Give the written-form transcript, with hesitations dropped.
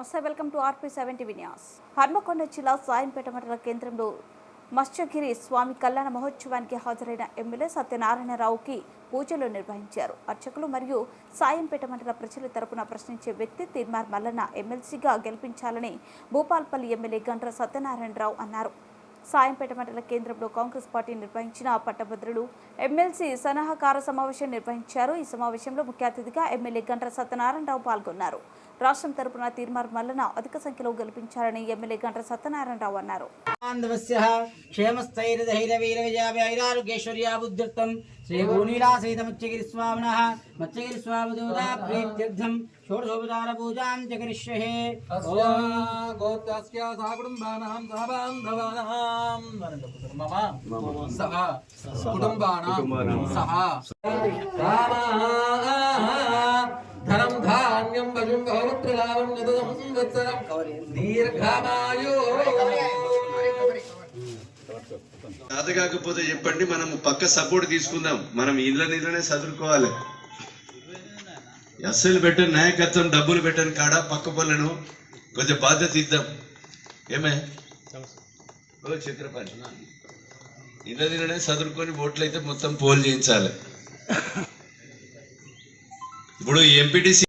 నమస్తే, welcome to RP7 TV news. Hanamkonda జిల్లా సాయంపేట మండల కేంద్రంలో మత్స్యగిరి స్వామి కళ్యాణ మహోత్సవానికి హాజరైన ఎమ్మెల్యే సత్యనారాయణరావుకి పూజలు నిర్వహించారు. అర్చకులు మరియు సాయంపేట మండల ప్రజల తరపున ప్రశ్నించే వ్యక్తి తీర్మార్ మల్లన్న ఎమ్మెల్సీగా గెలిపించాలని భూపాల్పల్లి ఎమ్మెల్యే గండ్ర సత్యనారాయణరావు అన్నారు. సాయంపేట మండల కేంద్రంలో కాంగ్రెస్ పార్టీ నిర్వహించిన పట్టభద్రులు ఎమ్మెల్సీ సన్నాహకార సమావేశం నిర్వహించారు. ఈ సమావేశంలో ముఖ్య అతిథిగా ఎమ్మెల్యే గండ్ర సత్యనారాయణరావు పాల్గొన్నారు. రాష్ట్రం తరపున తీర్మార్ మల్లన్న అధిక సంఖ్యలో గెలిపించాలని ఎమ్మెల్యే గండ్ర సత్యనారాయణరావు అన్నారు. శ్రీ భూనీలాసహిత మత్స్యగిరి స్వామినః మత్స్యగిరి స్వామిదూతా ప్రీత్యర్థం షోడశోపచార పూజాం చ కరిష్యే. గోత్రస్య సహ కుటుంబానాం సహ బాంధవానాం మమ సహ కుటుంబానాం సహ ధనం ధాన్యం వశం బహుపుత్రలాభం నిదం సంవత్సరం దీర్ఘమాయు. అది కాకపోతే చెప్పండి, మనం పక్క సపోర్ట్ తీసుకుందాం. మనం ఇళ్ళనే చదువుకోవాలి. అస్సలు పెట్టని నాయకత్వం, డబ్బులు పెట్టని కాడ పక్క పనులను కొంచెం బాధ్యత ఇద్దాం. ఏమే చక్రపాణి ఇళ్ళనే చదువుకొని ఓట్లు అయితే మొత్తం పోల్ చేయించాలి. ఇప్పుడు ఎంపీటీసీ